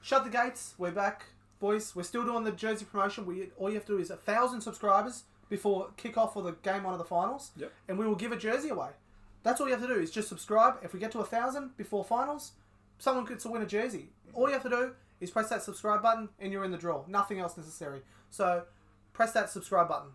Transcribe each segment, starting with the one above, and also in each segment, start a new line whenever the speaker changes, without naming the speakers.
Shut the gates. We're back, boys. We're still doing the jersey promotion. All you have to do is 1,000 subscribers before kick-off for the game one of the finals.
Yep.
And we will give a jersey away. That's all you have to do is just subscribe. If we get to 1,000 before finals, someone gets to win a jersey. All you have to do is press that subscribe button and you're in the draw. Nothing else necessary. So press that subscribe button.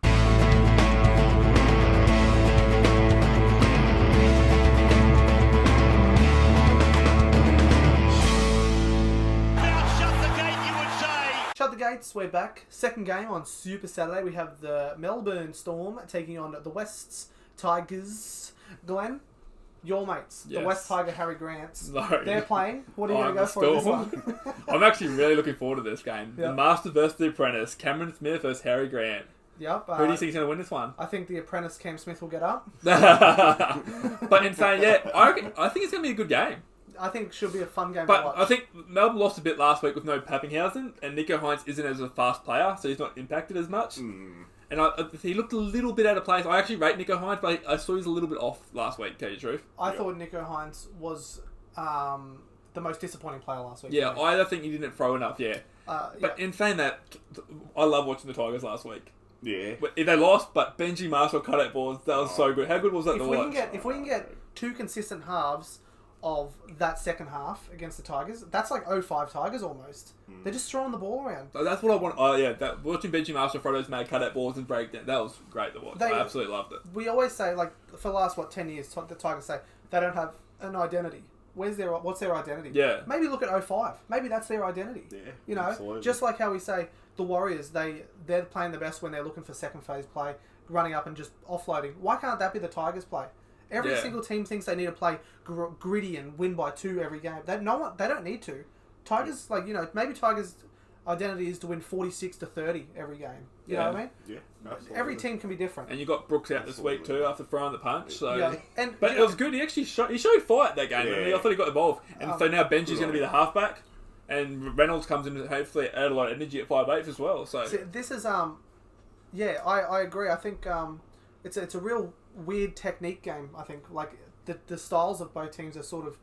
Shut the gates, we're back. Second game on Super Saturday. We have the Melbourne Storm taking on the West's Tigers. Glenn, your mates,
Yes.
the West Tiger Harry Grants.
No.
They're playing. What are you going to go for in this one?
I'm actually really looking forward to this game.
Yep.
The Master versus the Apprentice. Cameron Smith versus Harry Grant.
Yep.
Who do you think is going to win this one?
I think the apprentice Cam Smith will get up.
But in saying, I think it's going to be a good game.
I think it should be a fun game to
But
watch.
I think Melbourne lost a bit last week with no Pappenhausen, and Nico Hines isn't as a fast player, so he's not impacted as much. And he looked a little bit out of place. I actually rate Nico Hines, but I saw he was a little bit off last week, to tell you the truth.
I thought Nico Hines was the most disappointing player last week.
Yeah, I don't think he didn't throw enough, But in saying that, I love watching the Tigers last week.
Yeah.
They lost, but Benji Marshall cut out balls. That was so good. How good was that to watch?
If we can get two consistent halves of that second half against the Tigers, that's like 05 Tigers almost. They're just throwing the ball around.
So that's what I want. Watching Benji Marshall throw those mad cut out balls and break down, that was great to watch. I absolutely loved it.
We always say, like, for the last, 10 years, the Tigers say they don't have an identity. What's their identity?
Yeah.
Maybe look at 05. Maybe that's their identity.
Yeah, absolutely.
Just like how we say the Warriors, they're playing the best when they're looking for second phase play, running up and just offloading. Why can't that be the Tigers' play? Every single team thinks they need to play gritty and win by 2 every game. They don't need to. Tigers, maybe Tigers' identity is to win 46-30 every game. You know what I mean?
Yeah, absolutely.
Every team can be different.
And you got Brooks out this week too after throwing the punch. So,
but
it was good. He actually showed fight that game.
Yeah.
I thought he got involved. And so now Benji's going to be the halfback, and Reynolds comes in to hopefully add a lot of energy at 5'8" as well. So
this is I agree. I think it's a real weird technique game. I think the styles of both teams are sort of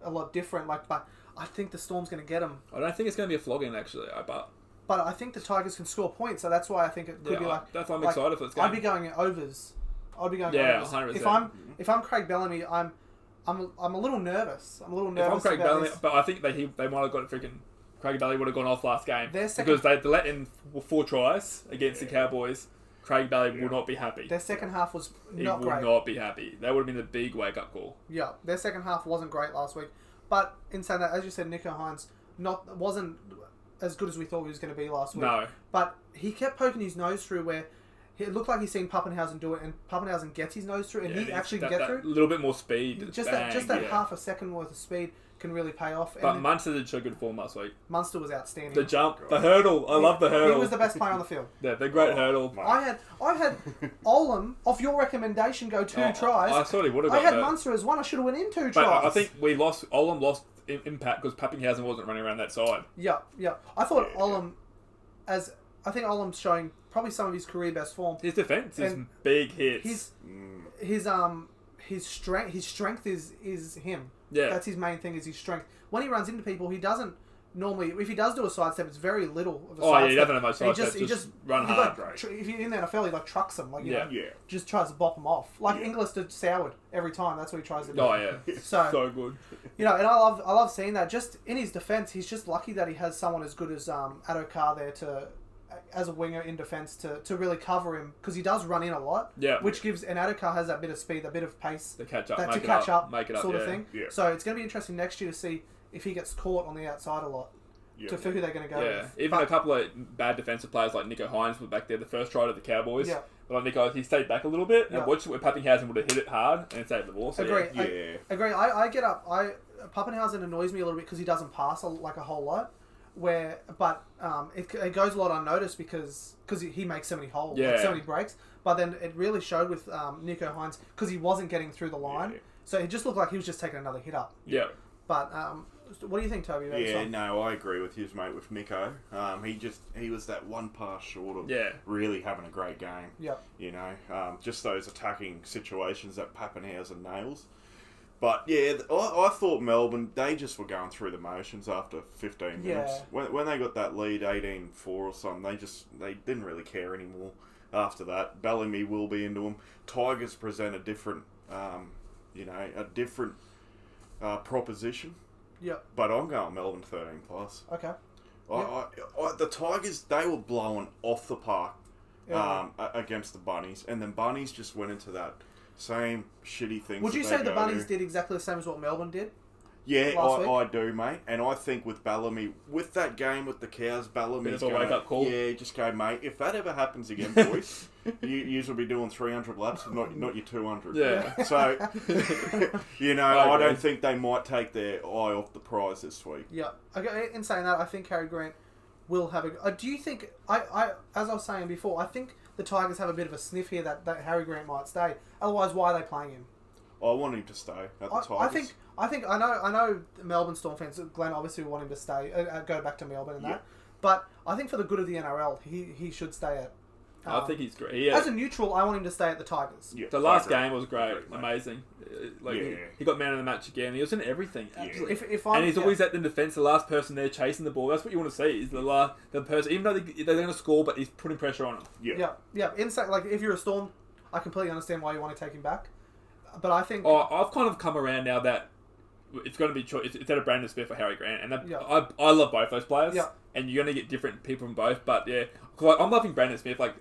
a lot different. But I think the Storm's going to get them.
I don't think it's going to be a flogging actually.
But I think the Tigers can score points, so that's why I think it could be like.
That's why I'm excited for this game.
I'd be going overs. Overs.
100%.
If I'm Craig Bellamy, I'm a little nervous. If I'm
Craig Bellamy, but I think they might have got freaking. Craig Bellamy would have gone off last game because they let in 4 tries against the Cowboys. Craig Bellamy will not be happy.
Their second half was not great.
He would not be happy. That would have been the big wake-up call.
Yeah, their second half wasn't great last week. But in saying that, as you said, Nico Hines wasn't as good as we thought he was going to be last week.
No.
But he kept poking his nose through where it looked like he's seen Pappenhausen do it, and Pappenhausen gets his nose through, and he actually can get through.
A little bit more speed.
Just that half a second worth of speed can really pay off.
But Munster did show good form last week.
Munster was outstanding.
The jump, the hurdle. I love the hurdle.
He was the best player on the field.
Yeah, the great hurdle.
I had Olam, off your recommendation, go 2 tries.
I thought he would have.
I had Munster as 1 I should have went in 2 tries.
But I think Olam lost impact because Pappenhausen wasn't running around that side.
Yeah. I thought Olam's showing probably some of his career best form.
His defense is big hits.
His strength is him.
Yeah.
That's his main thing, is his strength. When he runs into people, he doesn't normally. If he does do a sidestep, it's very little of a sidestep.
He doesn't have much sidestep. He just run hard.
If you're in the NFL, he trucks them.
Yeah.
Just tries to bop them off. Inglis did Soward every time. That's what he tries to do.
Oh yeah. So good.
And I love seeing that. Just in his defense, he's just lucky that he has someone as good as Adokar there as a winger in defence to really cover him, because he does run in a lot.
Yeah.
Which gives, and Adokar has that bit of speed, that bit of pace
to catch up,
make it up, sort of thing.
Yeah.
So it's going to be interesting next year to see if he gets caught on the outside a lot. For who they're going to go with.
Even a couple of bad defensive players like Nico Hines were back there the first try to the Cowboys.
Yeah.
But Nico, he stayed back a little bit and watched where Pappenhausen would have hit it hard and saved the ball. So
Agree.
Yeah.
Agree. I get up. Pappenhausen annoys me a little bit because he doesn't pass a whole lot. It goes a lot unnoticed because he makes so many holes, so many breaks. But then it really showed with Nico Hines because he wasn't getting through the line. Yeah. So it just looked like he was just taking another hit up.
Yeah.
But what do you think, Toby? About this one?
No, I agree with his mate with Nico. He was that one pass short of really having a great game.
Yeah.
Just those attacking situations that Pappenhausen nails. But yeah, I thought Melbourne, they just were going through the motions after 15 minutes. When they got that lead 18-4 or something, they didn't really care anymore after that. Bellamy will be into them. Tigers present a different, proposition.
Yep.
But I'm going Melbourne 13+.
Okay.
The Tigers, they were blowing off the park against the Bunnies, and then Bunnies just went into that same shitty thing.
Would you say the Bunnies did exactly the same as what Melbourne did?
Yeah, I do, mate. And I think with Bellamy, with that game with the Cows, Bellamy's
going to wake up call.
Yeah, just go, mate. If that ever happens again, boys, you will be doing 300 laps, not your 200.
Yeah.
So, I don't think they might take their eye off the prize this week.
Yeah. Okay. In saying that, I think Harry Grant will have a. Do you think? As I was saying before, I think the Tigers have a bit of a sniff here that Harry Grant might stay. Otherwise, why are they playing him?
I want him to stay at the Tigers.
I know Melbourne Storm fans, Glenn obviously will want him to stay, go back to Melbourne and that. But I think for the good of the NRL, he should stay at.
I think he's great. Yeah.
As a neutral, I want him to stay at the Tigers.
Yeah, the last game was great, amazing. He got man of the match again. He was in everything. Absolutely. And he's always at the defence, the last person there chasing the ball. That's what you want to see. Is the person, even though they're going to score, but he's putting pressure on them.
Yeah. Inside, like if you're a Storm, I completely understand why you want to take him back. But I think
I've kind of come around now that it's going to be choice. It's either Brandon Smith or Harry Grant, and I love both those players. Yeah. And you're going to get different people from both. But yeah, I'm loving Brandon Smith. Like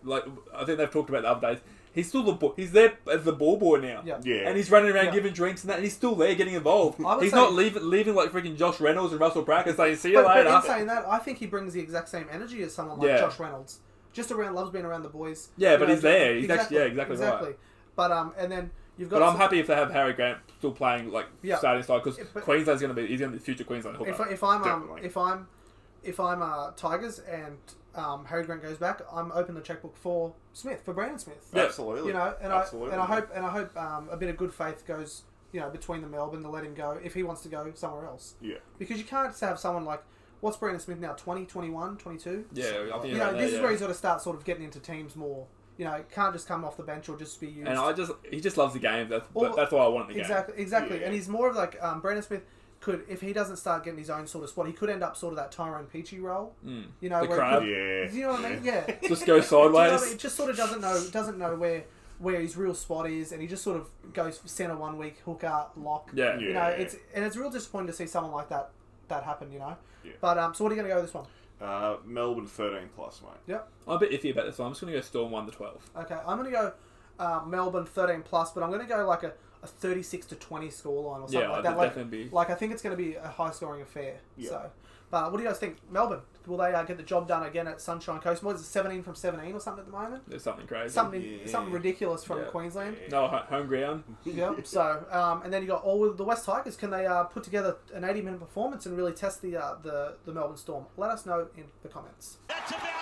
I think they've talked about the other days. He's still he's there as the ball boy now.
Yeah.
And he's running around giving drinks and that, and he's still there getting involved. He's not leaving like freaking Josh Reynolds and Russell Pratt saying, see you later.
But in saying that, I think he brings the exact same energy as someone like Josh Reynolds. Loves being around the boys.
Yeah, but he's there. He's exactly right.
But and then you've got.
But I'm happy if they have Harry Grant still playing starting side because Queensland's going to be the future Queensland hooker.
If
I'm Tigers and Harry Grant goes back, I'm open the checkbook for Brandon Smith.
Yeah. Absolutely.
I hope a bit of good faith goes between the Melbourne to let him go if he wants to go somewhere else.
Yeah.
Because you can't just have someone like. What's Brandon Smith now? 20, 21, 22?
Yeah, I think
this is where he's got to start sort of getting into teams more. Can't just come off the bench or just be used.
And he just loves the game. That's what I want in the game.
Exactly.
Yeah.
And he's more of like Brandon Smith could, if he doesn't start getting his own sort of spot, he could end up sort of that Tyrone Peachy role.
The crab.
You know what I mean? Yeah.
Just go sideways.
It just sort of doesn't know where his real spot is, and he just sort of goes centre 1 week, hooker, lock.
Yeah.
It's real disappointing to see someone like that happen. Yeah.
But
so what are you going to go with this one?
Melbourne 13+, mate.
Yep.
I'm a bit iffy about this one. I'm just going to go Storm 1-12.
Okay, I'm going to go Melbourne 13+, but I'm going to go like a 36-20 scoreline or something like that. I think it's going to be a high scoring affair.
Yeah.
So, but what do you guys think? Melbourne, will they get the job done again at Sunshine Coast? What is it, 17 from 17 or something at the moment?
There's something crazy.
Something ridiculous from Queensland.
Yeah. No, home ground.
Yeah. So, and then you got all the West Tigers. Can they put together an 80-minute performance and really test the Melbourne Storm? Let us know in the comments. That's about